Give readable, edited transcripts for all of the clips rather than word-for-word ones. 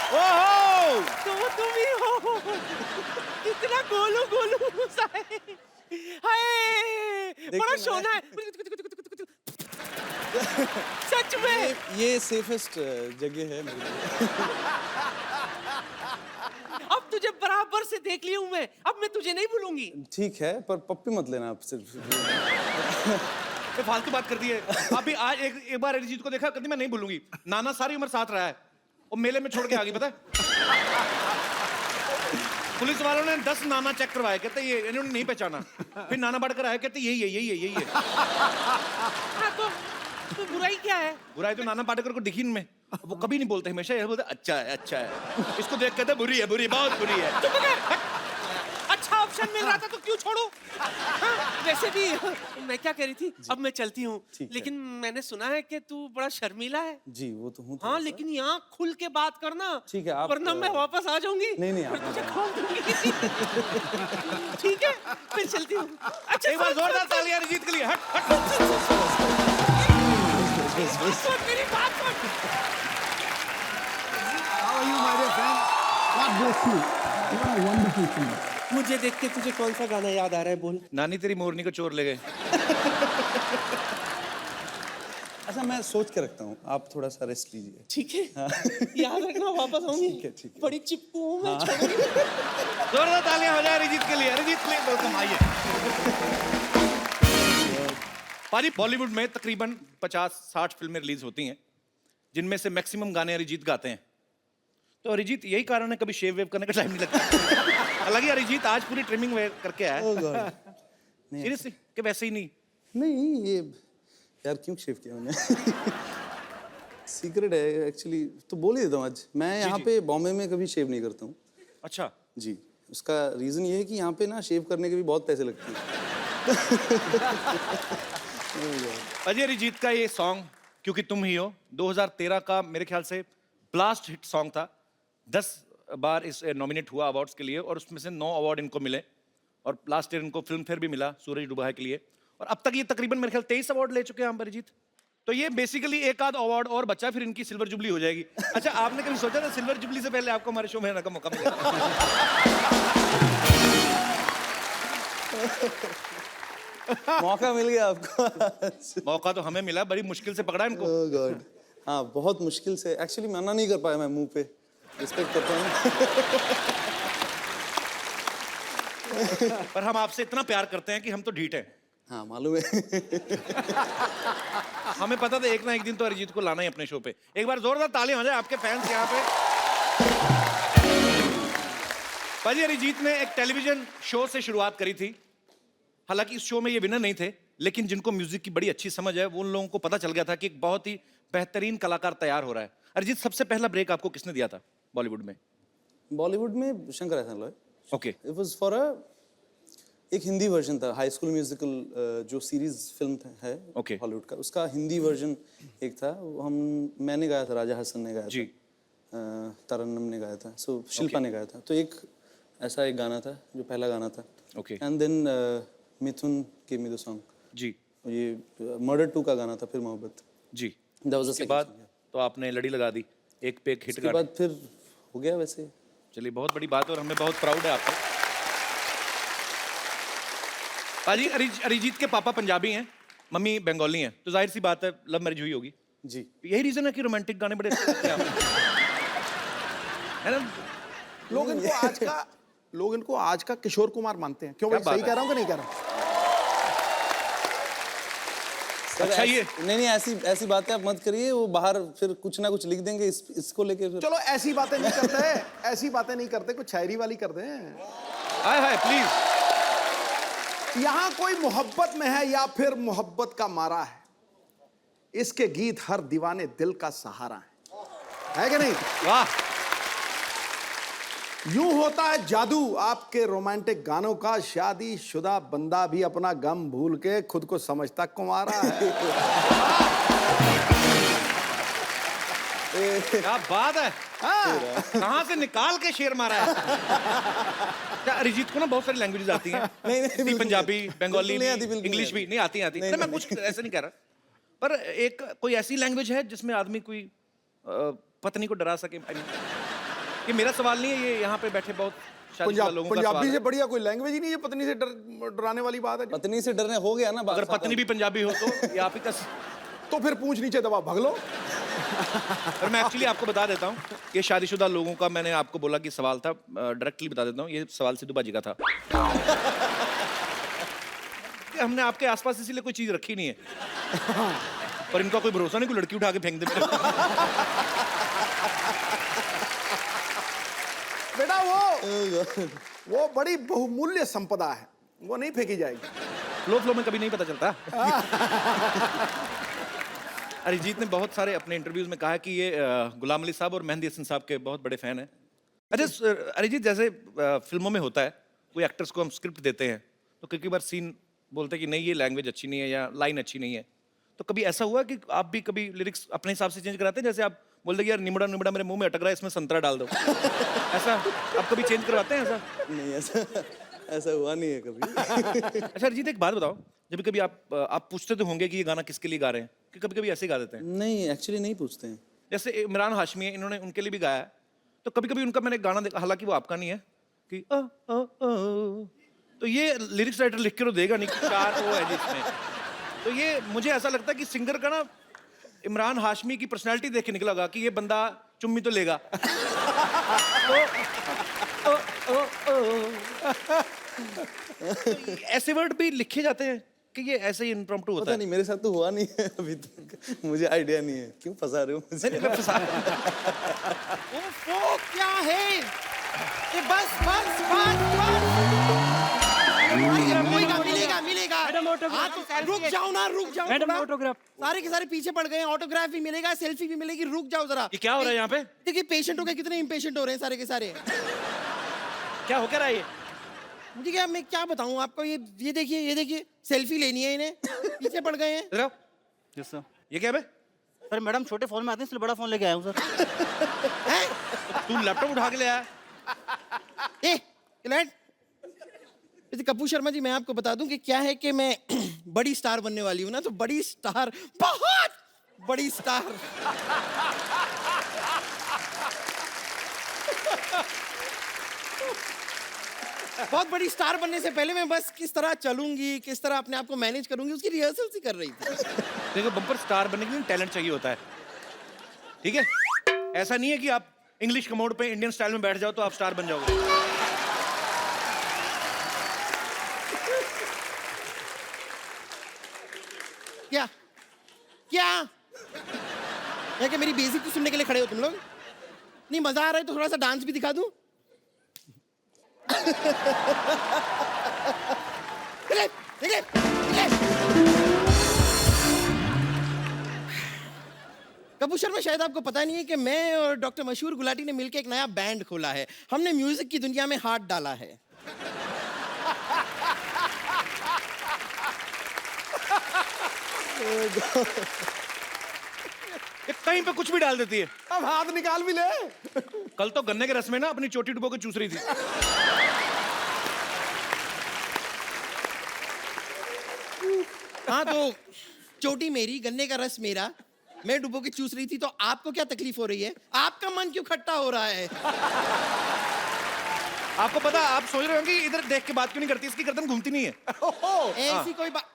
ओहो तो वो तुम ही हो। कितना गोलू गोलू सा है। हाय बड़ा ना। शोना है। सच में ये सेफेस्ट जगह है मेरे लिए। अब तुझे बराबर से देख ली हूं मैं, अब मैं तुझे नहीं भूलूंगी। ठीक है, पर पप्पी मत लेना आप सिर्फ। ये फालतू बात कर दी है। अभी आज एक बार अरिजीत को देखा, कहती मैं नहीं भूलूंगी। नाना सारी उम्र साथ रहा है, वो मेले में छोड़ के आ गई, पता है। पुलिस वालों ने 10 नाना चेक करवाए, कहते ये इन्होंने नहीं पहचाना। फिर नाना बढ़कर आए, कहते यही है। हाँ, तो बुराई क्या है? बुराई तो नाना पाटेकर को दिखी इनमें। वो कभी नहीं बोलते, हमेशा यही बोलते अच्छा है। इसको देख कहते बुरी है, बहुत बुरी है। चुप कर। अच्छा ऑप्शन मिल रहा था तो क्यों छोड़ू? हाँ, वैसे भी मैं क्या कह रही थी, अब मैं चलती हूँ, लेकिन मैंने सुना है कि तू बड़ा शर्मीला है। जी वो तो हूँ। हाँ, लेकिन यहाँ खुल के बात करना। ठीक है, आप वरना मैं वापस आ जाऊंगी। नहीं, आप फिर तुझे खोल दूंगी। ठीक है, फिर चलती हूँ। अच्छा एक बार जोरदार तालियां अरिजीत के लिए। हट। मेरी बात सुन। How are you, my dear friend? God bless you. You are a wonderful singer. मुझे देख के तुझे कौन सा गाना याद आ रहा है, बोल। नानी तेरी मोरनी को चोर ले गए। अच्छा, मैं सोच के रखता हूँ, आप थोड़ा सा रेस्ट लीजिए। ठीक है, याद रखना, वापस आऊंगी। ठीक है। बड़ी चिपकू हूँ मैं। जोरदार तालियां हो जाए अरिजीत के लिए। वेलकम, आइए। पाजी, बॉलीवुड में तकरीबन 50-60 फिल्में रिलीज होती हैं, जिनमें से मैक्सिमम गाने अरिजीत गाते हैं। तो अरिजीत, यही कारण है कभी शेव वेव करने का टाइम नहीं लगता। हालांकि अरिजीत आज पूरी ट्रिमिंग करके आया है। सीरियसली कि वैसे ही नहीं, ये यार क्यों शेव किया मैंने? सीक्रेट है एक्चुअली, तो बोल ही देता हूँ आज। मैं यहाँ पे बॉम्बे में कभी शेव नहीं करता हूँ। अच्छा जी, उसका रीजन ये है कि यहाँ पे ना शेव करने के भी बहुत पैसे लगते हैं। अजय अरिजीत का ये सॉन्ग क्योंकि तुम ही हो 2013 का मेरे ख्याल से ब्लास्ट हिट सॉन्ग था। 10 बार इस नॉमिनेट हुआ अवार्ड्स के लिए और उसमें से 9 अवार्ड इनको मिले और लास्ट ईयर इनको फिल्म फेयर भी मिला सूरज डूबा है के लिए। और अब तक ये तकरीबन मेरे ख्याल 23 अवार्ड ले चुके हैं हम अरिजीत। तो ये बेसिकली एक आध अवार्ड और बचा, फिर इनकी सिल्वर जुबली हो जाएगी। अच्छा, आपने कभी सोचा था सिल्वर जुबली से पहले आपको हमारे शो में आने का मौका मिलेगा? मौका मिल गया आपको। मौका तो हमें मिला, बड़ी मुश्किल से पकड़ा इनको। ओह गॉड, हाँ बहुत मुश्किल से। एक्चुअली मना नहीं कर पाया मैं मुंह पे। रिस्पेक्ट करता हूँ। पर हम आपसे इतना प्यार करते हैं कि हम तो ढीठ हैं। हाँ मालूम है। हमें पता था एक ना एक दिन तो अरिजीत को लाना ही अपने शो पे। एक बार जोरदार तालियां हो जाए आपके फैंस यहाँ पे। पाजी, अरिजीत ने एक टेलीविजन शो से शुरुआत करी थी। हालांकि इस शो में ये विनर नहीं थे, लेकिन जिनको म्यूजिक की बड़ी अच्छी समझ है वो उन लोगों को पता चल गया था कि एक बहुत ही बेहतरीन कलाकार तैयार हो रहा है। अरिजीत, सबसे पहला ब्रेक आपको किसने दिया था बॉलीवुड में? बॉलीवुड में शंकर एहसान Loy. Okay. It was for एक हिंदी वर्जन था, हाई स्कूल म्यूजिकल जो सीरीज फिल्म है हॉलीवुड का, उसका हिंदी वर्जन एक था। मैंने गाया था, राजा हसन ने गाया जी। था, तरन्नुम ने गाया था, सो शिल्पा ने गाया था। तो एक ऐसा एक गाना था जो पहला गाना था। Okay. And then Mithun give me the song. जी। ये मर्डर 2 का गाना था, फिर मोहब्बत। जी। दैट वाज द उसके बाद तो आपने लड़ी लगा दी, एक पे एक हिट उसके बाद फिर हो गया वैसे। चलिए, बहुत बड़ी बात है और हमें बहुत प्राउड है आपको। पाजी, अरिजीत के पापा पंजाबी हैं, मम्मी बंगाली हैं, तो जाहिर सी बात है लव मैरिज हुई होगी। जी। यही रीजन है कि रोमांटिक गाने बड़े अच्छे लगते हैं आपको, है ना? लोग इनको आज का किशोर कुमार मानते हैं। क्यों भाई, सही कह रहा हूँ कि नहीं कह रहा हूँ? अच्छा, ये नहीं ऐसी बातें आप मत करिए। वो बाहर फिर कुछ ना कुछ लिख देंगे इसको लेके फिर। चलो ऐसी बातें नहीं करते, ऐसी बातें नहीं करते, कुछ शायरी वाली कर दें। हाय हाय प्लीज। यहाँ कोई मोहब्बत में है या फिर मोहब्बत का मारा है, इसके गीत हर दीवाने दिल का सहारा है कि नहीं? वाह। यूं होता है जादू आपके रोमांटिक गानों का, शादी शुदा बंदा भी अपना गम भूल के खुद को समझता कुंवारा है। क्या बात है। कहाँ से निकाल के शेर मारा है। क्या अरिजीत को ना बहुत सारी लैंग्वेजेस आती हैं? नहीं, पंजाबी, बंगाली, बिल्कुल इंग्लिश भी नहीं आती। नहीं, मैं कुछ ऐसे नहीं कह रहा, पर एक कोई ऐसी लैंग्वेज है जिसमें आदमी कोई पत्नी को डरा सके। ये मेरा सवाल नहीं है, ये यहाँ पे बैठे बहुत शादीशुदा लोगों का सवाल पंजाबी से है। बढ़िया कोई लैंग्वेज ही नहीं है पत्नी से डराने वाली बात है जी। पत्नी से डरने हो गया ना बात अगर खत्म। पत्नी भी पंजाबी हो तो ये आप ही का तो फिर पूंछ नीचे दबा भाग लो। और मैं एक्चुअली आपको बता देता हूँ कि शादीशुदा लोगों का मैंने आपको बोला कि सवाल था, डायरेक्टली बता देता हूँ, ये सवाल सिद्धू बाजी का था। कि हमने आपके आसपास इसीलिए कोई चीज रखी नहीं है, पर इनका कोई भरोसा नहीं, कोई लड़की उठा के फेंक दे मेरे को। बेटा वो बड़ी बहुमूल्य संपदा है, वो नहीं फेंकी जाएगी। फ्लो में कभी नहीं पता चलता। अरिजीत ने बहुत सारे अपने इंटरव्यूज में कहा है कि ये गुलाम अली साहब और मेहंदी हसन साहब के बहुत बड़े फैन हैं। अच्छा अरिजीत, जैसे फिल्मों में होता है, कोई एक्टर्स को हम स्क्रिप्ट देते हैं तो कई बार सीन बोलते हैं कि नहीं ये लैंग्वेज अच्छी नहीं है या लाइन अच्छी नहीं है, तो कभी ऐसा हुआ कि आप भी कभी लिरिक्स अपने हिसाब से चेंज कराते हैं? जैसे आप बोलते हैं यार निमड़ा निमड़ा मेरे मुंह में अटक रहा है, इसमें संतरा डाल दो। ऐसा आप कभी चेंज करवाते हैं ऐसा? नहीं, ऐसा हुआ नहीं है कभी। अच्छा अरिजीत, एक बात बताओ, जब कभी आप पूछते तो होंगे कि ये गाना किसके लिए गा रहे हैं, कि कभी कभी ऐसे ही गा देते हैं? नहीं, एक्चुअली नहीं पूछते हैं। जैसे इमरान हाशमी है, इन्होंने उनके लिए भी गाया है, तो कभी कभी उनका मैंने गाना देखा, हालांकि वो आपका नहीं है, कि तो ये लिरिक्स राइटर लिख के तो देगा नहीं, 4 ओ है जिसमें। तो ये मुझे ऐसा लगता है कि सिंगर का ना इमरान हाशमी की पर्सनालिटी देख के निकला होगा कि ये बंदा चुम्मी तो लेगा। तो ऐसे वर्ड भी लिखे जाते हैं कि ये ऐसे ही इम्प्रॉम्प्टू होता पता है? नहीं, मेरे साथ तो हुआ नहीं है अभी तक, मुझे आइडिया नहीं है। क्यों फंसा रहे हो मुझे? नहीं, मैं फंसा- वो क्या है ये? बस बस बस बस मिलेगा मिलेगा। हाँ, तो रुक जाओ ना, रुक जाओ। मैडम, थोड़ा। ऑटोग्राफ। सारे के सारे पीछे पड़ गए हैं, ऑटोग्राफ भी मिलेगा, सेल्फी भी मिलेगी, रुक जाओ जरा। ये क्या हो रहा है यहाँ पे? देखिए पेशेंटों के कितने इम्पेशेंट हो रहे हैं सारे के सारे। क्या हो क्या रहा है ये? मुझे क्या, मैं क्या बताऊं आपको, ये देखिए सेल्फी लेनी है इन्हें, पीछे पड़ गए हैं। इधर आओ। Yes sir. ये क्या है बे? सर मैडम छोटे फोन में आते हैं, इसलिए बड़ा फोन लेके आया हूँ सर। तू लैपटॉप उठा के ले आया? क्लाइंट, वैसे कपूर शर्मा जी, मैं आपको बता दूं कि क्या है कि मैं बड़ी स्टार बनने वाली हूं ना, तो बड़ी स्टार, बहुत बड़ी स्टार। बहुत बड़ी स्टार बनने से पहले मैं बस किस तरह चलूंगी, किस तरह अपने आप को मैनेज करूंगी, उसकी रिहर्सल सी कर रही थी। देखो बम्पर स्टार बनने के लिए टैलेंट चाहिए होता है, ठीक है? ऐसा नहीं है कि आप इंग्लिश कमोड पे इंडियन स्टाइल में बैठ जाओ तो आप स्टार बन जाओगे। क्या क्या या कि मेरी बेइज्जती सुनने के लिए खड़े हो तुम लोग? नहीं मजा आ रहा है तो थोड़ा सा डांस भी दिखा दूं? निकले, निकले, निकले। कपूर शर्मा, शायद आपको पता नहीं है कि मैं और डॉक्टर मशहूर गुलाटी ने मिलकर एक नया बैंड खोला है। हमने म्यूजिक की दुनिया में हाथ डाला है। ये कहीं पे कुछ भी डाल देती है। अब हाथ निकाल भी ले। कल तो गन्ने के रस में ना अपनी चोटी डुबो के चूस रही थी। हाँ तो चोटी मेरी, गन्ने का रस मेरा, मैं डुबो के चूस रही थी, तो आपको क्या तकलीफ हो रही है? आपका मन क्यों खट्टा हो रहा है? आपको पता, आप सोच रहे होंगे इधर देख के बात क्यों नहीं करती, इसकी गर्दन घूमती नहीं है। ऐसी कोई बात।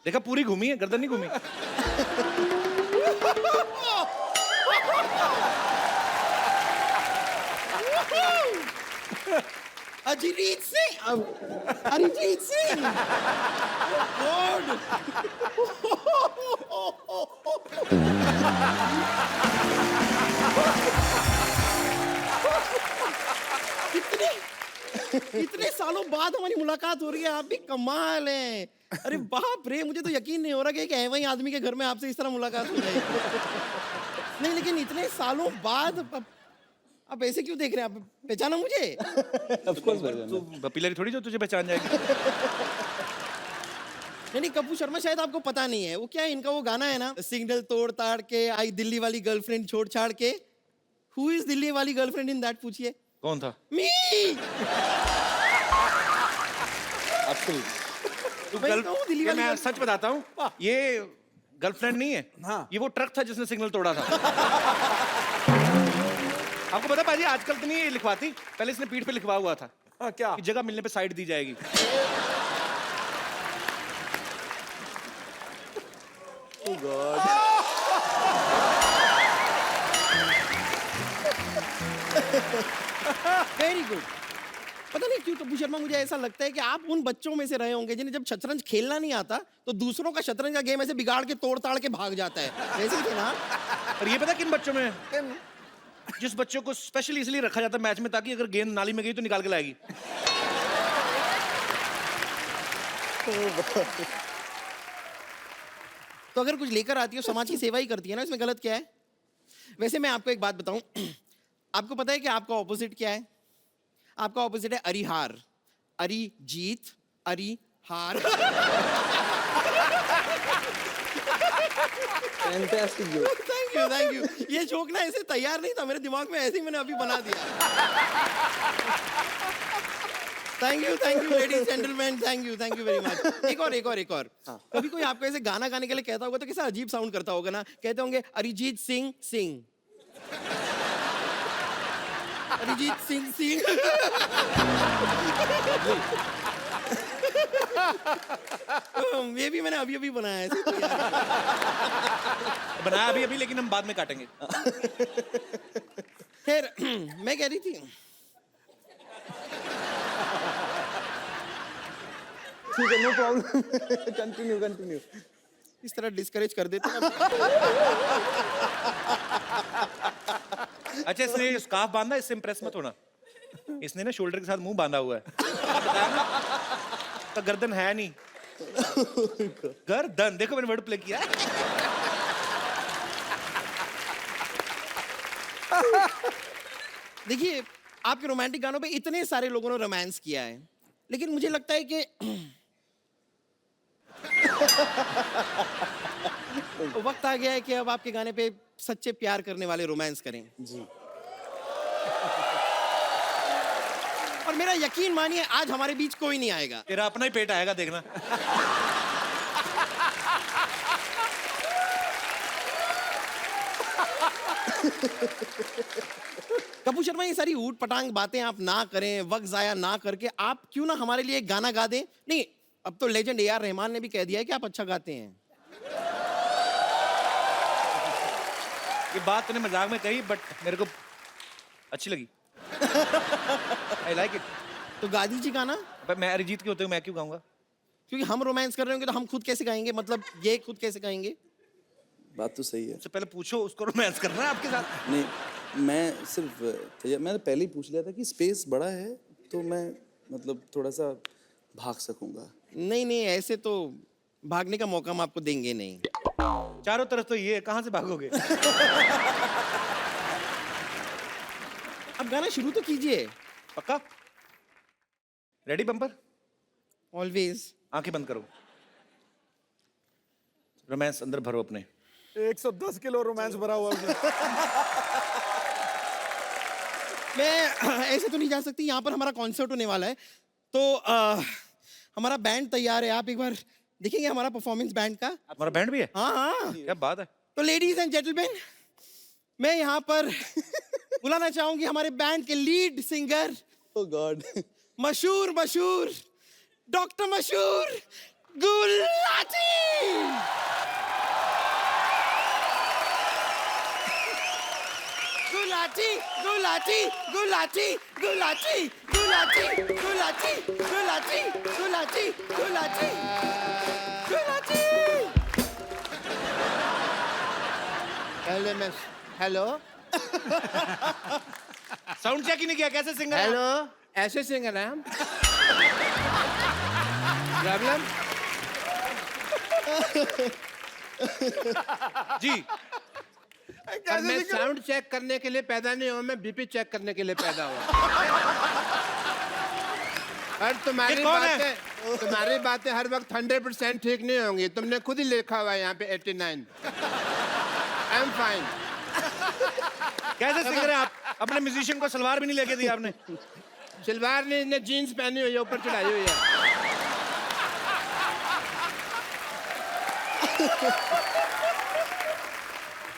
देखा, पूरी घूमी है, गर्दन नहीं घूमी। अरिजीत सिंह, अरिजीत सिंह, गॉड। इतने सालों बाद हमारी मुलाकात हो रही है, आप भी कमाल हैं। अरे बाप रे, मुझे तो यकीन नहीं हो रहा कि ऐसे ही आदमी के घर में आपसे इस तरह मुलाकात हो जाएगी। नहीं लेकिन इतने सालों बाद आप ऐसे क्यों देख रहे हैं? आप पहचाना मुझे? ऑफ कोर्स तू बपीलरी थोड़ी जो तुझे पहचान जाएगी। नहीं कपूर शर्मा, शायद आपको पता नहीं है वो क्या है, इनका वो गाना है ना, सिग्नल तोड़ ताड़ के आई दिल्ली वाली गर्लफ्रेंड छोड़ छाड़ के। हु इज दिल्ली वाली गर्लफ्रेंड इन दैट, पूछिए। कौन था? मी। तू मैं कहूँ दिल्ली वाली मैं गर्ल- सच बताता हूँ, ये गर्लफ्रेंड नहीं है। हाँ। ये वो ट्रक था जिसने सिग्नल तोड़ा था। आपको पता पाजी आजकल तो नहीं ये लिखवाती, पहले इसने पीठ पे लिखवा हुआ था हाँ, क्या कि जगह मिलने पे साइड दी जाएगी। Very good. पता नहीं क्यों कपूर शर्मा, मुझे ऐसा लगता है कि आप उन बच्चों में से रहे होंगे जिन्हें जब शतरंज खेलना नहीं आता तो दूसरों का शतरंज का गेम ऐसे बिगाड़ के तोड़ ताड़ के भाग जाता है, वैसे ही थे ना? और ये पता किन बच्चों में है? जिस बच्चों को स्पेशली इसलिए रखा जाता है मैच में ताकि अगर गेंद नाली में गई तो निकाल के लाएगी। तो अगर कुछ लेकर आती हो समाज की सेवा ही करती है ना, इसमें गलत क्या है? वैसे मैं आपको एक बात बताऊं, आपको पता है कि आपका ऑपोजिट क्या है? आपका ऑपोजिट है Arihar, Arijit, Arihar. Fantastic joke. Thank you. ये जोक ना ऐसे तैयार नहीं था मेरे दिमाग में, ऐसे ही मैंने अभी बना दिया। Thank you ladies gentleman, thank you very much. एक और। कभी कोई आपको ऐसे गाना गाने के लिए कहता होगा तो कैसा अजीब साउंड करता होगा ना? कहते होंगे अरिजीत सिंह सिंह, अरिजीत सिंह सिंह। ये भी मैंने अभी बनाया है, ऐसे तो यार। बनाया अभी लेकिन हम बाद में काटेंगे। खैर मैं कह रही थी, ठीक है, नो प्रॉब्लम। कंटिन्यू। इस तरह डिस्करेज कर देते हैं। अच्छा इसने स्कार्फ बांधा, इससे इम्प्रेस मत होना। इसने ना शोल्डर के साथ मुंह बांधा हुआ है। बताया ना? तो गर्दन है नहीं। गर्दन देखो मैंने वर्ड प्ले किया। देखिए आपके रोमांटिक गानों पे इतने सारे लोगों ने रोमांस किया है, लेकिन मुझे लगता है कि वक्त आ गया है कि अब आपके गाने पे सच्चे प्यार करने वाले रोमांस करें। जी। और मेरा यकीन मानिए आज हमारे बीच कोई नहीं आएगा। तेरा अपना ही पेट आएगा देखना। कपूर शर्मा ये सारी ऊट पटांग बातें आप ना करें, वक्त जाया ना करके आप क्यों ना हमारे लिए एक गाना गा दें। नहीं, अब तो लेजेंड ए आर रहमान ने भी कह दिया है कि आप अच्छा गाते हैं। ये बात तूने मजाक में कही बट मेरे को अच्छी लगी। I like it. तो गा दीजिए गाना। मैं अरिजीत के होते हुए मैं क्यों गाऊंगा? क्योंकि हम रोमांस कर रहे होंगे तो हम खुद कैसे गाएंगे, मतलब ये खुद कैसे गाएंगे? बात तो सही है। उससे पहले पूछो उसको रोमांस करना है आपके साथ। नहीं, मैं सिर्फ मैंने पहले ही पूछ लिया था कि स्पेस बड़ा है तो मैं मतलब थोड़ा सा भाग सकूंगा। नहीं ऐसे तो भागने का मौका हम आपको देंगे नहीं। चारों तरफ तो ये कहां से भागोगे? अब गाना शुरू तो कीजिए। पक्का? Ready bumper? ऑलवेज। आंखें बंद करो, रोमांस अंदर भरो अपने। 110 किलो रोमांस भरा हुआ है। मैं ऐसे तो नहीं जा सकती, यहाँ पर हमारा कॉन्सर्ट होने वाला है तो हमारा बैंड तैयार है। आप एक बार देखेंगे हमारा परफॉर्मेंस बैंड का? हमारा बैंड भी है? हाँ। क्या बात है। तो लेडीज एंड जेंटलमैन, मैं यहाँ पर बुलाना चाहूंगी हमारे बैंड के lead singer, oh God, Mashoor doctor Mashoor Gulati. Gulati Gulati Gulati Gulati Gulati Gulati Gulati Gulati Gulati Gulati. Hello miss, hello sound check ही नहीं किया, कैसे सिंगर? हेलो, ऐसे सिंगर हैं हम। प्रॉब्लम? जी और मैं साउंड चेक करने के लिए पैदा नहीं हुआ, मैं बीपी चेक करने के लिए पैदा हुआ। और तुम्हारी बातें हर वक्त 100% ठीक नहीं होंगी। तुमने खुद ही लिखा हुआ है यहाँ पे 89। I am fine. कैसे सिंगर है आप? अपने म्यूजिशियन को सलवार भी नहीं लेके दी आपने। सलवार नहीं, इसने जीन्स पहनी हुई है, ऊपर चढ़ाई हुई है।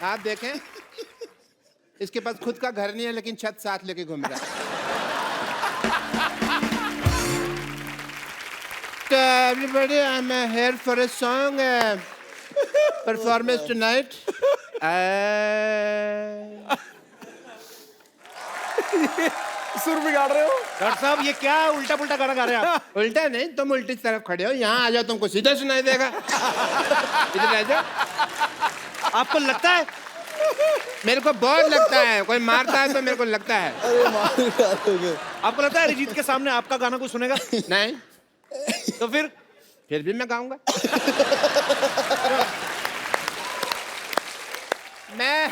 आप देखें, इसके पास खुद का घर नहीं है लेकिन छत साथ लेके घूम रहा है. Everybody, I'm here for a song performance tonight. सुर बिगाड़ रहे हो. डॉक्टर साहब ये क्या उल्टा पुल्टा गाना गा रहे हैं आप? उल्टा नहीं, तुम उल्टी तरफ खड़े हो. यहाँ आ जाओ, तुमको सीधा सुनाई देगा. इधर आ जाओ. आपको लगता है? मेरे को बहुत लगता है, कोई मारता है तो मेरे को लगता है. अरे मार डालोगे. आपको लगता है अरिजीत के सामने आपका गाना कोई सुनेगा? नहीं, तो फिर भी मैं गाऊंगा. मैं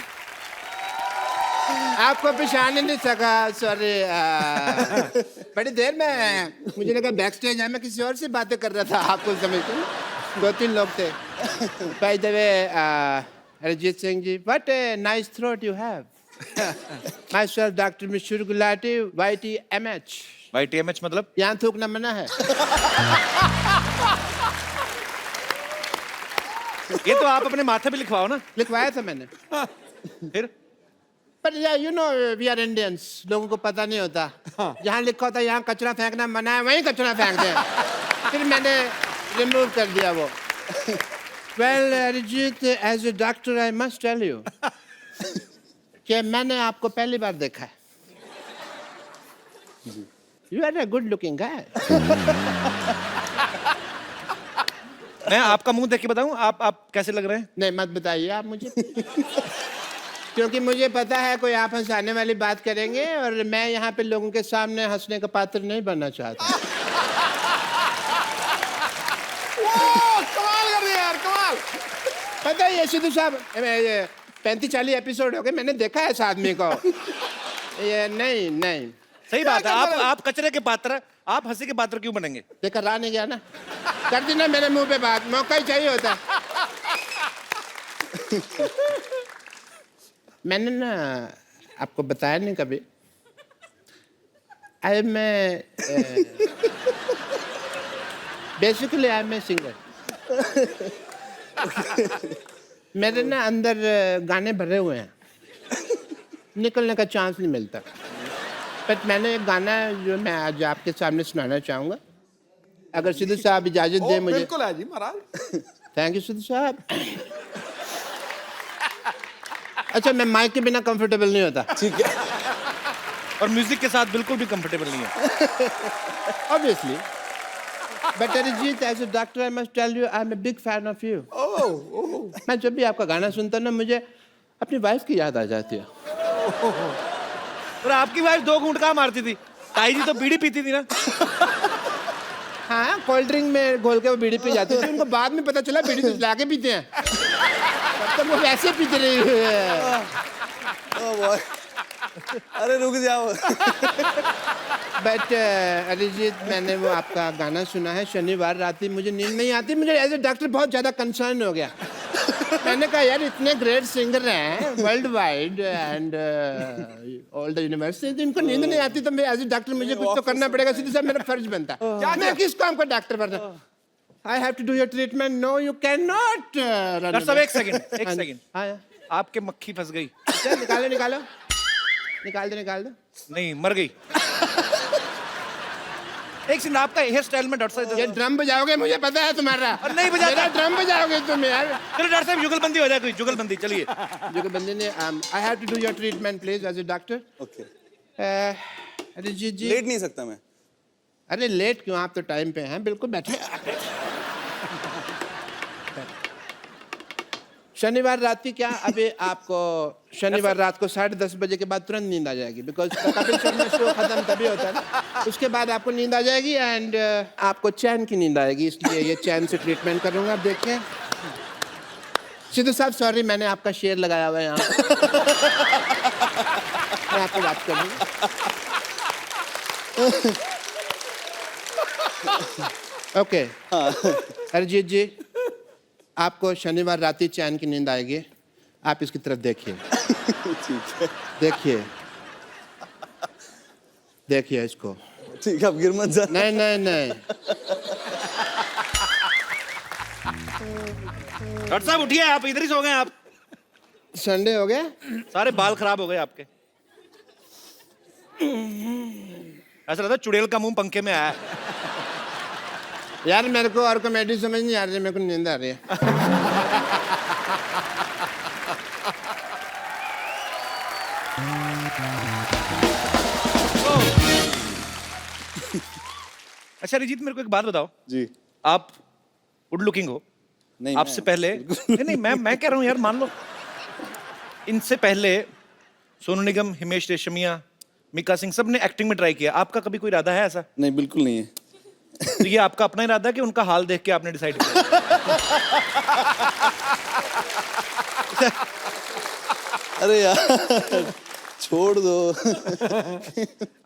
आपको पहचान ही नहीं सका, सॉरी. बड़ी देर में मुझे लगा बैक स्टेज है, मैं किसी और से बातें कर रहा था. आपको समझ के 2-3 लोग थे. By the way, Arijit Singh ji, what a nice throat you have. Myself doctor Mishra Gulati, YTMH. YTMH मतलब? यहाँ थूकना मना है. ये तो आप अपने माथे पे लिखवाओ ना. लिखवाया था मैंने. फिर पर you know we are Indians, लोगों को पता नहीं होता. जहाँ लिखा होता है यहाँ कचरा फेंकना मना है, वहीं कचरा फेंकते हैं. फिर मैंने रिमूव कर दिया वो. Well Arijit, as a doctor I must tell you कि मैंने आपको पहली बार देखा है. You are a good looking guy. मैं आपका मुंह देख के बताऊं आप कैसे लग रहे हैं? नहीं, मत बताइए आप मुझे. क्योंकि मुझे पता है कोई आप हंसाने वाली बात करेंगे और मैं यहाँ पे लोगों के सामने हंसने का पात्र नहीं बनना चाहता. कमाल कर दिया यार, कमाल. पता है ये सिद्धू साहब, 35-40 एपिसोड हो गए, मैंने देखा है इस आदमी को. ये नहीं सही बात है. आप कचरे के पात्र, आप हंसी के पात्र क्यों बनेंगे? देखा, रहा नहीं गया ना. कर दी ना मेरे मुंह पे बात. मौका ही चाहिए होता. मैंने ना आपको बताया नहीं कभी. I am basically I am a singer. मेरे ना अंदर गाने भरे हुए हैं, निकलने का चांस नहीं मिलता. बट मैंने एक गाना जो मैं आज आपके सामने सुनाना चाहूँगा, अगर सिद्धू साहब इजाजत दे मुझे. बिल्कुल है जी महाराज. थैंक यू सिद्धू साहब. अच्छा, मैं माइक के बिना कंफर्टेबल नहीं होता. ठीक है. और म्यूजिक के साथ बिल्कुल भी कंफर्टेबल नहीं है. Obviously. But Arijit, as a doctor I must tell you, I am a big fan of you. मैं जब भी आपका गाना सुनता हूं ना, मुझे अपनी वाइफ की याद आ जाती है. और आपकी वाइफ 2 घूंट कहाँ मारती थी? ताई जी तो बीड़ी पीती थी ना. हाँ, कोल्ड ड्रिंक में घोल के वो बीड़ी पी जाती थी. उनको बाद में पता चला बीड़ी तो लाके पीते हैं. तब वो वैसे पीते रही. अरे रुक जाओ. बट अरिजीत, मैंने वो आपका गाना सुना है. शनिवार रात ही मुझे नींद नहीं आती. मुझे एज ए डॉक्टर बहुत ज़्यादा कंसर्न हो गया. मैंने कहा यार, इतने ग्रेट सिंगर हैं world wide and all the university, इनको नींद नहीं आती, तो मैं एज ए डॉक्टर मुझे कुछ तो करना पड़ेगा. सीधे साहब मेरा फर्ज बनता है. मैं किस काम का डॉक्टर बनना? I have to do your treatment. No you can not. Doctor साहब एक सेकंड. हाँ, आपके मक्खी फंस गई. निकालो निकाल दो. नहीं, मर गई. एक सेकंड, आपका हेयर स्टाइल में डॉक्टर साहब ये ड्रम बजाओगे, मुझे पता है तुम्हारा. और नहीं बजाता. मेरा ड्रम बजाओगे तुम यार. चलो डॉक्टर साहब, जुगलबंदी हो जाए. कोई जुगलबंदी. चलिए. जुगलबंदी ने I have to do your treatment please as a doctor. Okay. Arijit ji. लेट नहीं सकता मैं. अरे लेट क्यों, आप तो टाइम पे हैं. बिल्कुल बैठे. शनिवार रात की क्या, अभी आपको शनिवार रात को 10:30 बजे के बाद तुरंत नींद आ जाएगी. बिकॉज कपिल शर्मा शो खत्म तभी होता है ना. उसके बाद आपको नींद आ जाएगी एंड आपको चैन की नींद आएगी. इसलिए ये चैन से ट्रीटमेंट करूंगा. आप देखिए. सिद्धू साहब, सॉरी, मैंने आपका शेर लगाया हुआ है यहाँ. मैं आपको बात करूँगा. ओके. अरिजीत जी, आपको शनिवार रात ही चैन की नींद आएगी. आप इसकी तरफ देखिए. ठीक है. देखिए इसको. ठीक है, आप गिर मत जाना. नहीं. डॉक्टर साहब उठिए, आप इधर ही सो गए. आप संडे हो गया? सारे बाल खराब हो गए आपके। ऐसा लगता है चुड़ैल का मुंह पंखे में आया है। यार मेरे को और कॉमेडी समझ नहीं आ रही, मेरे को नींद आ रही है। अच्छा अरिजीत, मेरे को एक बात बताओ, जी आप गुड लुकिंग हो। नहीं, आपसे मैं- पहले नहीं नहीं, मैं कह रहा हूँ यार, मान लो इनसे पहले सोनू निगम, हिमेश रेशमिया, मिका सिंह, सब ने एक्टिंग में ट्राई किया। आपका कभी कोई इरादा है ऐसा? नहीं, बिल्कुल नहीं है। तो ये आपका अपना इरादा है कि उनका हाल देख के आपने डिसाइड किया? अरे यार छोड़ दो।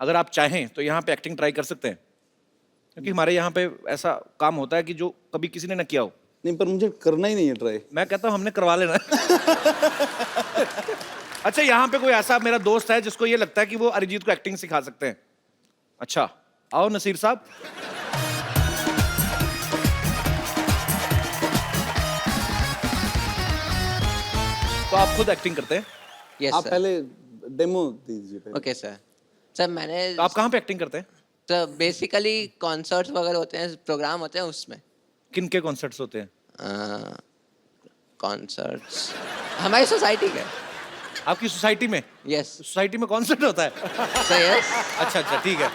अगर आप चाहें तो यहाँ पे एक्टिंग ट्राई कर सकते हैं, क्योंकि हमारे यहाँ पे ऐसा काम होता है कि जो कभी किसी ने ना किया हो। नहीं, पर मुझे करना ही नहीं है ट्राई। मैं कहता हूँ हमने करवा लेना। अच्छा, यहाँ पे कोई ऐसा मेरा दोस्त है जिसको ये लगता है कि वो अरिजीत को एक्टिंग सिखा सकते हैं? अच्छा, आओ नसीर साहब। तो आप खुद एक्टिंग करते हैं? यस आप सर। पहले डेमो दीजिए पहले। Okay sir. सर मैंने तो आप कहाँ पे एक्टिंग करते हैं? तो बेसिकली कॉन्सर्ट्स वगैरह होते हैं, प्रोग्राम होते हैं उसमें। किन के कॉन्सर्ट्स होते हैं? कॉन्सर्ट्स हमारी सोसाइटी के। आपकी सोसाइटी में? यस सोसाइटी में कॉन्सर्ट होता है? सर। यस अच्छा अच्छा, ठीक है।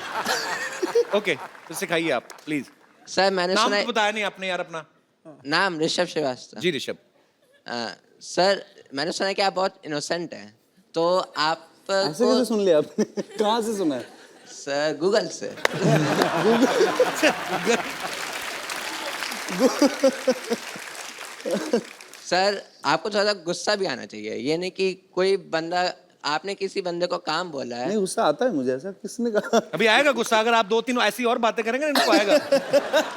ओके, तो सिखाइए आप प्लीज। सर मैंने नाम सुना तो बताया नहीं आपने यार अपना। नाम ऋषभ श्रीवास्तव। जी ऋषभ। सर मैंने सुना है कि आप बहुत इनोसेंट हैं, तो आप ऐसे कैसे सुन लिया आपने? कहाँ से सुना है? सर गूगल से। सर आपको थोड़ा सा गुस्सा भी आना चाहिए, ये नहीं कि कोई बंदा, आपने किसी बंदे को काम बोला है। नहीं, गुस्सा आता है मुझे। ऐसा किसने कहा? अभी आएगा गुस्सा, अगर आप दो तीन ऐसी और बातें करेंगे ना, इनको आएगा।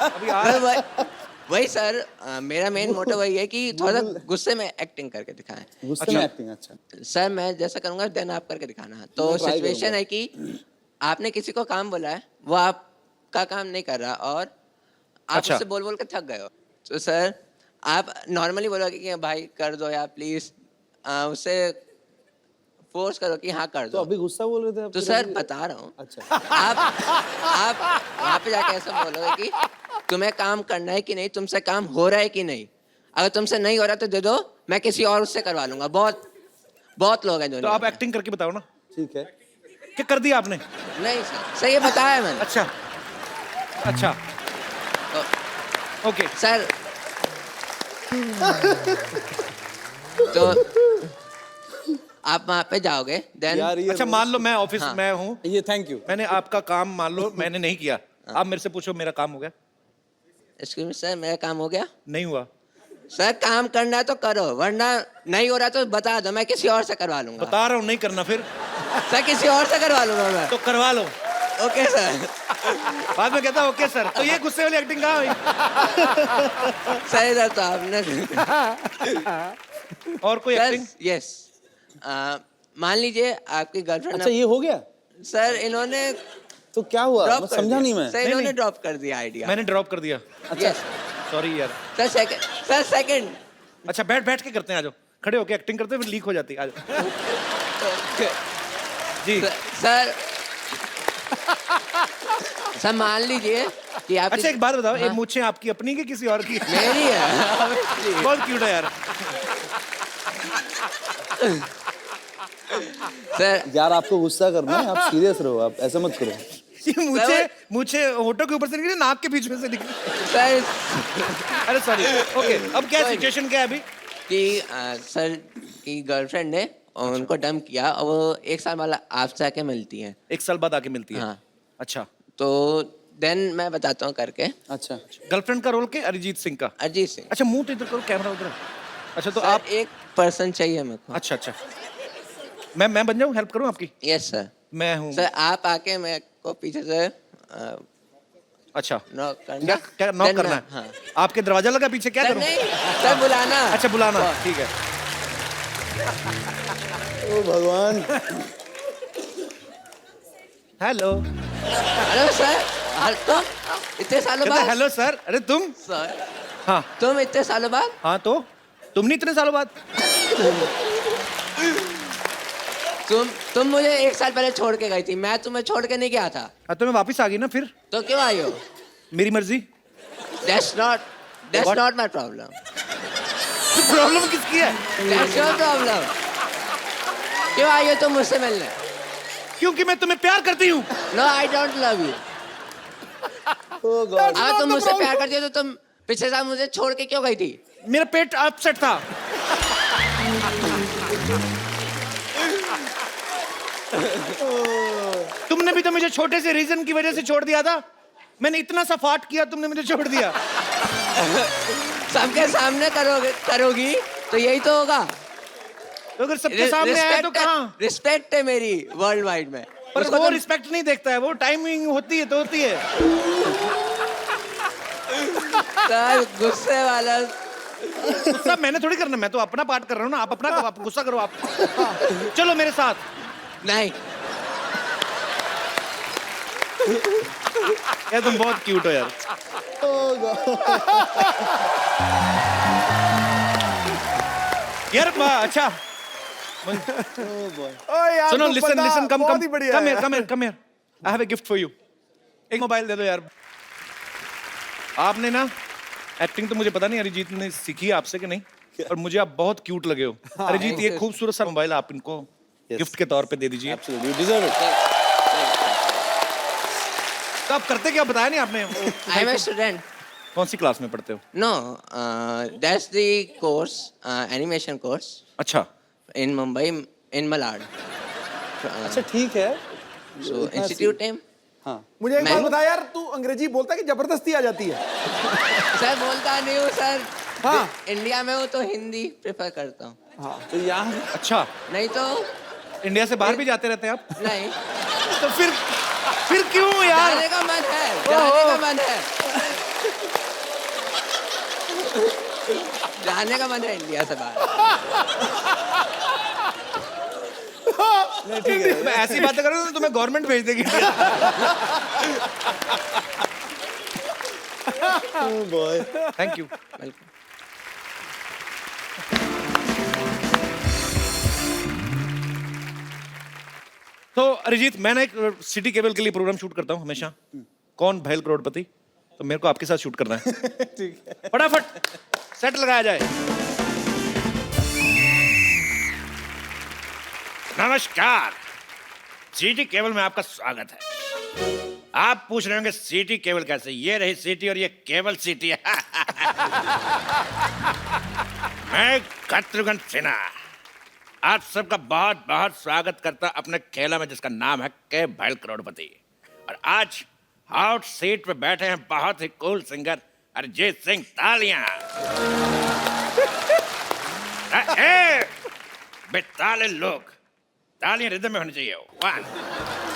अभी आ सर, वही सर, मेरा मेन मोटिव वही है कि थोड़ा सा गुस्से में एक्टिंग करके दिखाएं। गुस्से में एक्टिंग? अच्छा। सर मैं जैसा करूंगा देन आप करके दिखाना। तो मैं try सिचुएशन करूंगा। है कि आपने किसी को काम बोला है, वो आपका काम नहीं कर रहा और आप अच्छा। उससे बोल बोल के थक गए हो। तो सर आप नॉर्मली बोलोगे कि भाई कर दो या प्लीज, उससे फोर्स करो कि हाँ कर तो दो। अभी गुस्सा बोल रहे थे आप? तो फिर सर अभी- बता रहा हूँ, अच्छा। आप वहाँ पे जाके ऐसा बोलोगे कि तुम्हें काम करना है कि नहीं, तुमसे काम हो रहा है कि नहीं। अगर तुमसे नहीं हो रहा तो दे दो, मैं किसी और उससे करवा लूंगा। बहुत बहुत लोग हैं तो दुनिया आप में। एक्टिंग करके बताओ ना। ठीक है। क्या कर दिया आपने? नहीं सर ये बताया है मैंने। अच्छा अच्छा, ओके। सर तो आप वहाँ पे जाओगे देन। यार ये अच्छा, मान लो मैं ऑफिस हाँ। में हूँ, ये थैंक यू। मैंने आपका काम मान लो मैंने नहीं किया, आप मेरे से पूछो मेरा काम हो गया? एक्सक्यूज मी सर, मेरा काम हो गया? नहीं हुआ। सर काम करना है तो करो, वरना नहीं हो रहा तो बता दो, मैं किसी और से करवा लूंगा। बता रहा हूँ नहीं करना, फिर सर किसी और से करवा लूंगा मैं। तो करवा लो। Okay sir. बाद में कहता ओके सर। तो ये गुस्से वाली एक्टिंग कहाँ हुई? सर इधर तो आपने और कोई एक्टिंग? यस, मान लीजिए आपकी गर्लफ्रेंड। अच्छा, ये हो गया? सर इन्होंने तो क्या हुआ? ड्रॉप मैं कर समझा दिया। नहीं मैं। सर इन्होंने ड्रॉप कर दिया आइडिया। मैंने ड्रॉप कर दिया। यस सॉरी यार। Sir second, sir second. अच्छा, बैठ बैठ के करते हैं, आ जाओ। खड़े होके एक्टिंग करते हैं फिर लीक हो जाती है। आ जाओ। जी। सर सर मान लीजिए कि आप अच्छा एक बात बताओ, ये हाँ। मूछें आपकी अपनी की किसी और की? मेरी है। बहुत क्यूट है यार। सर यार आपको गुस्सा करना है, आप सीरियस रहो, आप ऐसा मत करो। ये मूछे होठों के ऊपर से निकली, नाक के बीच में से निकली। सर अरे सॉरी। ओके, अब क्या कोई सिचुएशन क्या है अभी? कि सर की गर्लफ्रेंड ने उनको डंप किया और वो एक साल बाद आपसे आके मिलती हैं। 1 साल बाद आके मिलती है? हाँ। अच्छा, तो देन मैं बताता हूँ करके। अच्छा। गर्लफ्रेंड का रोल के अरिजीत सिंह का? अरिजीत सिंह। अच्छा, मुंह तो इधर करो, कैमरा उधर है। अच्छा, तो सर, आप एक पर्सन चाहिए मेरे को। अच्छा अच्छा, मैं बन जाऊँ, हेल्प करूँ आपकी? Yes sir. मैं हूँ। सर आप आके मेरे को पीछे से अच्छा, नॉक करना। क्या क्या नॉक Then करना मैं- है? हाँ। आपके दरवाजा लगा पीछे, क्या सर करूँ? नहीं, सर बुलाना। अच्छा, बुलाना, ठीक है। ओ भगवान। हेलो। हेलो सर, तुम इतने सालों बाद? Hello sir. अरे तुम? सर हाँ तुम इतने सालों बाद? हाँ, तो तुम नहीं इतने सालों बाद? तुम मुझे 1 साल पहले छोड़ के गई थी, मैं तुम्हें छोड़ के नहीं गया था। तो मैं वापस आ गई ना फिर, तो क्यों आई हो? मेरी मर्जी। That's not my problem. Problem किसकी है? That's your problem. क्यों आई हो तुम मुझसे मिलने? क्योंकि मैं तुम्हें प्यार करती हूँ। No, I don't love you. अगर तुम मुझसे प्यार करती हो तो तुम पिछले साल मुझे छोड़ के क्यों गई थी? मेरा पेट अपसेट था। तुमने भी तो मुझे छोटे से रीजन की वजह से छोड़ दिया था। मैंने इतना सा फाट किया, तुमने मुझे छोड़ दिया। सबके सामने करोगी तो यही तो होगा। तो अगर सबके सामने आए तो कहाँ? रिस्पेक्ट है मेरी वर्ल्ड वाइड में। पर वो रिस्पेक्ट नहीं देखता है, वो टाइमिंग होती है तो होती है। सर गुस्से वाला। गुस्सा मैंने थोड़ी करना, मैं तो अपना पार्ट कर रहा हूँ ना। आप अपना आप गुस्सा करो आप। चलो मेरे साथ। नहीं। यार तुम बहुत क्यूट हो यार। यार अच्छा यार सुनो, तू लिसन बंदा लिसन, कम बहुत ही बढ़िया है। Come here. I have a gift for you. एक मोबाइल दे दो यार। आपने ना एक्टिंग तो मुझे पता नहीं अरिजीत ने सीखी है आपसे कि नहीं, पर मुझे आप बहुत क्यूट लगे हो। अरिजीत ये खूबसूरत सा मोबाइल आप इनको गिफ्ट के तौर पे दे दीजिए। Absolutely, you deserve it. तो आप करते क्या बताया नहीं आपने? I am a student. कौन सी क्लास में पढ़ते हो? No, that's the course, animation course अच्छा, इन मुंबई, इन मलाड। अच्छा ठीक है। So institute name. हाँ मुझे एक बात मैं- बता यार, तू अंग्रेजी बोलता है कि जबरदस्ती आ जाती है? सर बोलता नहीं हूँ सर। हाँ। इंडिया में हूँ तो हिंदी प्रेफर करता हूँ। हाँ तो यहाँ अच्छा। नहीं तो इंडिया से बाहर भी जाते रहते हैं आप? नहीं। तो फिर क्यों यार? जाने का मन है, जाने का मन है। जाने का मन है इंडिया से बाहर। ठीक है, मैं ऐसी बातें करूँ तो तुम्हें गवर्नमेंट भेज देगी। Boy thank you. वेलकम। तो अरिजीत, मैं ना एक सिटी केबल के लिए प्रोग्राम शूट करता हूँ हमेशा। कौन भैल करोड़पति, तो मेरे को आपके साथ शूट करना है। ठीक है। फटाफट सेट लगाया जाए। नमस्कार, सिटी केबल में आपका स्वागत है। आप पूछ रहे होंगे सिटी केबल कैसे? ये रही सिटी और ये केबल सिटी है। मैं शत्रुघ्न सिन्हा आप सबका बहुत बहुत स्वागत करता अपने खेला में, जिसका नाम है के भैल करोड़पति। और आज हॉट सीट पे बैठे हैं बहुत ही कूल सिंगर अरिजीत सिंह। तालियां। बेताले लोग, तालियां रिदम में होनी चाहिए। 1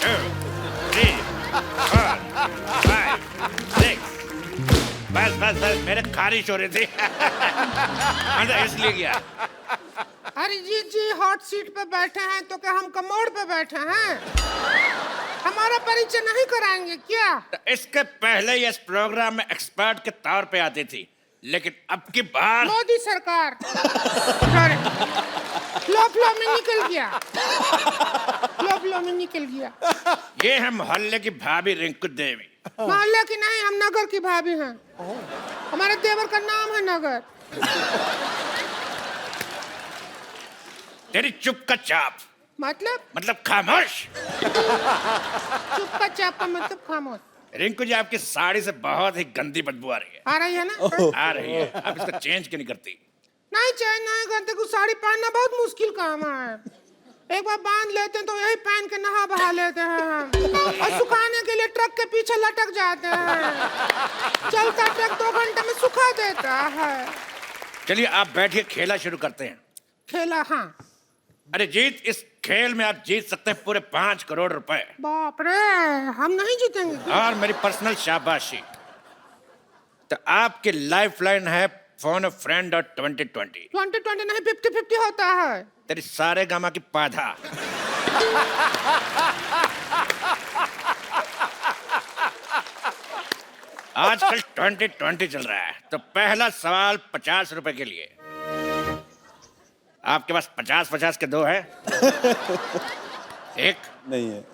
2 3 4 5 6। बस मेरे खारिश हो रही थी। मैं इसलिए गया। अरिजीत जी हॉट सीट पे बैठे हैं तो क्या हम कमोड पे बैठे हैं? हमारा परिचय नहीं कराएंगे क्या? तो इसके पहले ये इस प्रोग्राम में एक्सपर्ट के तौर पे आती थी, लेकिन अब की बार मोदी सरकार फ्लो में निकल गया। फ्लो में निकल गया। ये है मोहल्ले की भाभी रिंकू देवी। मोहल्ले की नहीं, हम नगर की भाभी हैं। हमारे देवर का नाम है नगर। तेरी चुप का चाप मतलब खामोश। चुप का चाप का मतलब खामोश। रिंकू जी, आपकी साड़ी से बहुत ही गंदी बदबू आ रही है। आ रही है ना? आ रही है। आप इसको चेंज क्यों नहीं करती? नहीं चेंज नहीं करते, कुछ साड़ी पहनना बहुत मुश्किल काम है। एक बार बांध लेते हैं तो यही पहन के नहा बहा लेते हैं हम। और सुखाने के लिए ट्रक के पीछे लटक जाते हैं। चलता ट्रक 2 घंटे में सुखा देता है। चलिए आप बैठिए, खेला शुरू करते हैं। खेला? हाँ। अरे जीत, इस खेल में आप जीत सकते हैं पूरे 5 करोड़ रुपए। बाप रे, हम नहीं जीतेंगे। और मेरी पर्सनल शाबाशी। तो आपकी लाइफ लाइन है फोन अ फ्रेंड और 2020। 2020 नहीं, 50-50 होता है। तेरी सारे गामा की पाधा। आजकल 2020 चल रहा है, तो पहला सवाल 50 रुपए के लिए। आपके पास 50-50 के दो है? एक नहीं है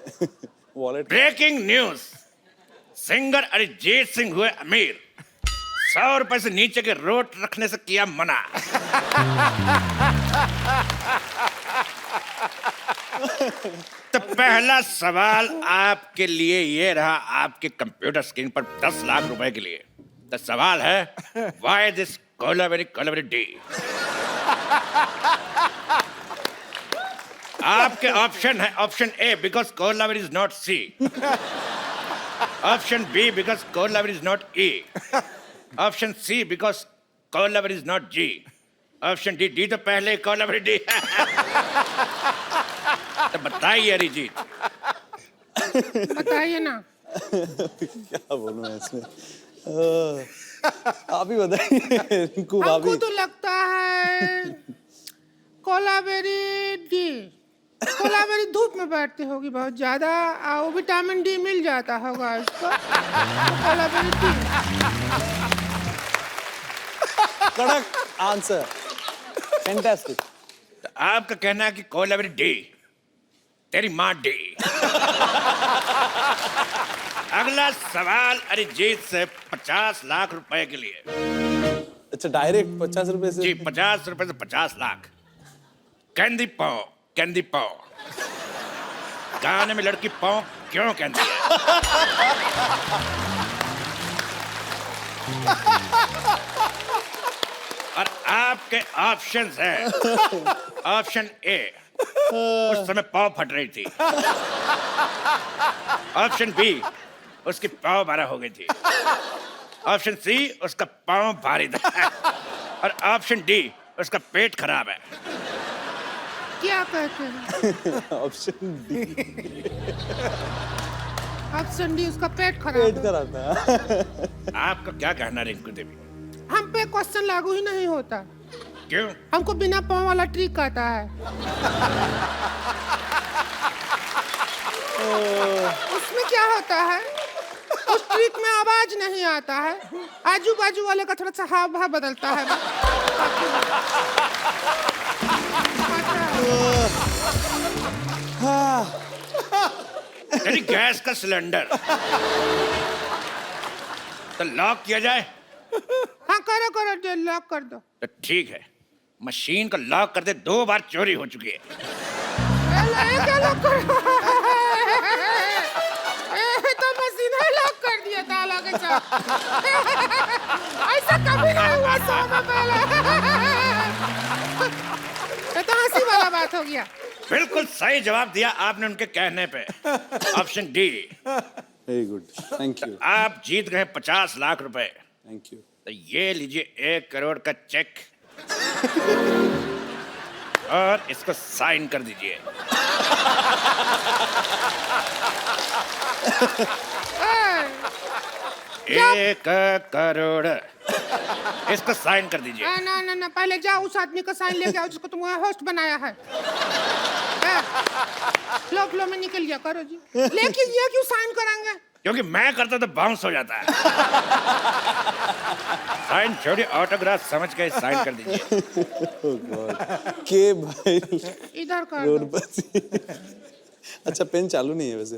wallet breaking news, singer Arijit Singh हुए अमीर, 100 रुपए से नीचे के रोट रखने से किया मना। तो पहला सवाल आपके लिए ये रहा, आपके कंप्यूटर स्क्रीन पर 10 लाख रुपए के लिए। तो सवाल है, व्हाई दिस कोलावेरी डी? आपके ऑप्शन है, option A because Kolaveri is not C, option B because Kolaveri is not E, option C because Kolaveri is not G, option D, D तो पहले कोलावेरी डी। तो बताइए अरिजीत, बताइए ना। क्या बोलूं मैं इसमें आप ही बताइए रिंकू भाभी। हमको तो लगता है कोलावेरी डी। कोलावेरी धूप में बैठती होगी बहुत ज्यादा, और विटामिन डी मिल जाता होगा इसको, तो कोलावेरी डी। कड़क आंसर, फैंटास्टिक। तो आपका कहना है कि कोलावेरी डी, तेरी माँ डी। अगला सवाल अरिजीत से 50 लाख रुपए के लिए। अच्छा डायरेक्ट 50 रुपए से? जी 50 रुपए से 50 लाख। कैंडी पाओ, कैंडी पाओ, गाने में लड़की पाओ क्यों कहती है? और आपके ऑप्शंस हैं, ऑप्शन ए, उस समय पाव फट रही थी, ऑप्शन बी, उसकी पाव 12 हो गई थी, ऑप्शन सी, उसका पाव भारी था, और ऑप्शन डी, उसका पेट खराब है। क्या कहते हैं? Option D. ऑप्शन डी, उसका पेट खराब पेट है। खराब था। आपका क्या कहना रिंकू देवी? हम पे क्वेश्चन लागू ही नहीं होता। क्यों? हमको बिना पाँव वाला ट्रिक आता है। उसमें क्या होता है, उस ट्रिक में आवाज नहीं आता है, आजू बाजू वाले का थोड़ा सा हाव भाव बदलता है। यानी गैस का सिलेंडर तो लॉक किया जाए? हाँ करो करो, लॉक कर दो। तो ठीक है, मशीन को लॉक कर दे, 2 बार चोरी हो चुकी है। क्या लॉक करो? तो मशीन है, लॉक कर दिया ताला के साथ। ऐसा कभी नहीं हुआ 100 में पहले। ये तो हंसी वाला बात हो गया। बिल्कुल सही जवाब दिया आपने उनके कहने पे, option D. Very good, thank you. आप जीत गए 50 लाख रुपए। Thank you. तो ये लीजिए 1 करोड़ का चेक और इसको साइन कर दीजिए। 1 करोड़, इसको साइन कर दीजिए। ना ना ना, पहले जाओ उस आदमी का साइन लेके आओ जिसको तुम होस्ट बनाया है। फ्लो फ्लो में निकल गया, करो जी। लेकिन ये क्यों साइन कराएंगे? क्योंकि मैं करता तो बाउंस हो जाता है। साइन छोड़िए, ऑटोग्राफ समझ के साइन कर दीजिए। के भाई इधर कर दो। करोड़पति। अच्छा पेन चालू नहीं है वैसे?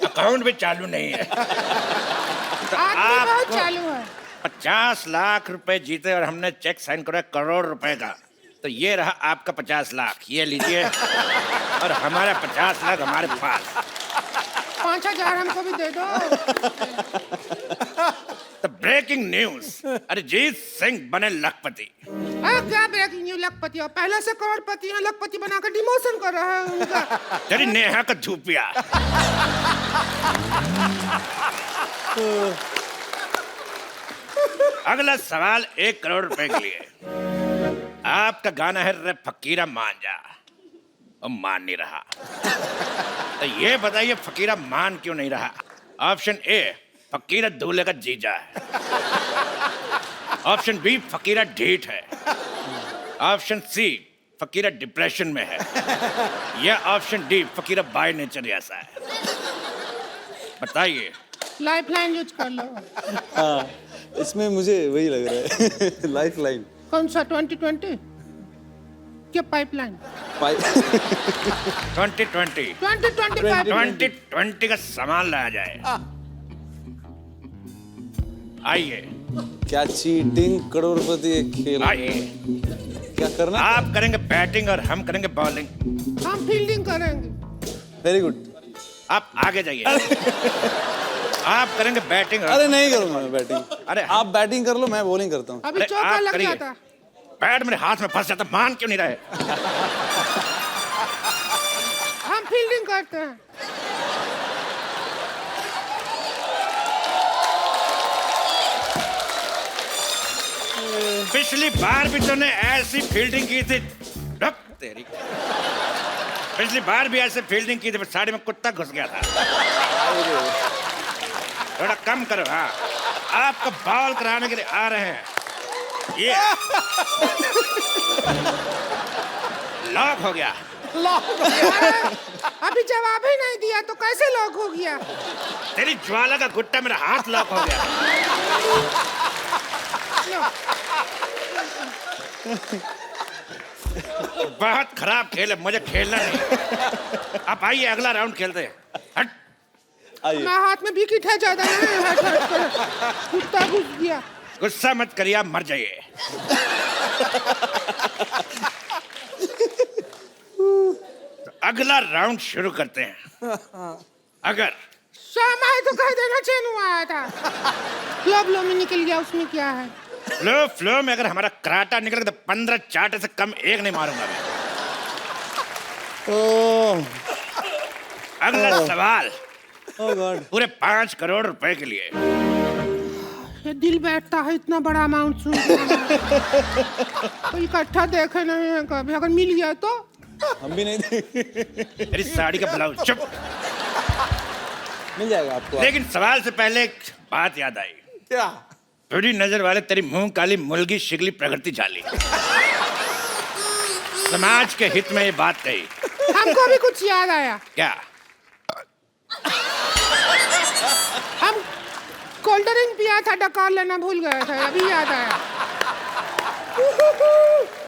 अकाउंट भी चालू नहीं है। तो आदमी बहुत आपको चालू है। 50 लाख रुपए जीते और हमने चेक साइन करा करोड़ रुपए का। तो ये रहा आपका 50 लाख, ये लीजिए, और हमारा 50 लाख हमारे पास। 5000 हमको भी दे दो। तो ब्रेकिंग न्यूज, अरिजीत सिंह बने लखपति। क्या ब्रेकिंग न्यूज? लखपति और पहले से करोड़पति हैं, लखपति बनाकर डिमोशन कर रहा है उनका। तेरी नेहा का धूपिया। अगला सवाल 1 करोड़ रुपए के लिए। आपका गाना है रे फकीरा मान जा, और मान नहीं रहा। तो ये बताइए फकीरा मान क्यों नहीं रहा? ऑप्शन ए, फकीरा दूल्हे का जीजा है, ऑप्शन बी, फकीरा ढीठ है, ऑप्शन सी, फकीरा डिप्रेशन में है, या option D, Fakira by nature ऐसा है। बताइए। लाइफलाइन यूज कर लो। हाँ इसमें मुझे वही लग रहा है। Life line. कौन सा 2020? क्या पाइपलाइन? 2020 2020 2020 का सामान लाया जाए। आइए क्या चीटिंग करोड़पति एक खेल है। आइए, क्या करना? आप करेंगे बैटिंग और हम करेंगे बॉलिंग। हम फील्डिंग करेंगे। Very good. आप आगे जाइए। आप करेंगे बैटिंग और... अरे नहीं करूंगा मैं बैटिंग। अरे आप बैटिंग कर लो, मैं बॉलिंग करता हूँ। अभी अरे चौका आप लग करिए। जाता। बैट मेरे हाथ में फंस जाता, मान क्यों नहीं रहे? हम फील्डिंग करते हैं। पिछली बार भी तूने ऐसी फील्डिंग की थी। रुक तेरी। पिछली बार भी ऐसे फील्डिंग की थी, पर साड़ी में कुत्ता घुस गया था। थोड़ा कम करो। हाँ, आपको बॉल कराने के लिए आ रहे हैं। ये लॉक हो गया। अभी जवाब ही नहीं दिया तो कैसे लॉक हो गया? तेरी ज्वाला का गुट्टा मेरा हाथ लॉक हो गया। बहुत खराब खेल है, मुझे खेलना नहीं। आप आइए, अगला राउंड खेलते हैं। हट। आइए। मैं हाथ में विकेट है ज्यादा नहीं, हट हट कर कुत्ता घुस गया। गुस्सा मत करिए, आप मर जाइए। तो अगला राउंड शुरू करते हैं। अगर शामा है तो कह देना चैन आया था। फ्लो में निकल गया, उसमें क्या है? फ्लो में अगर हमारा कराटा निकल गया तो 15 चाटे से कम एक नहीं मारूंगा मैं। अगला सवाल ओह गॉड। पूरे 5 करोड़ रुपए के लिए। ये दिल बैठता है इतना बड़ा अमाउंट सुन के। तो इकट्ठा देखे नहीं है कभी, अगर मिल गया तो हम भी नहीं थे। मेरी साड़ी का ब्लाउज। चुप। मिल जाएगा आपको। लेकिन सवाल से पहले एक बात याद आई। क्या? थोड़ी नजर वाले तेरी मुंह काली मुलगी शिगली प्रगति झाली। समाज के हित में ये बात कही। हमको भी कुछ याद आया। क्या? हम कोल्ड ड्रिंक पिया था, डकार लेना भूल गए थे, अभी याद आया।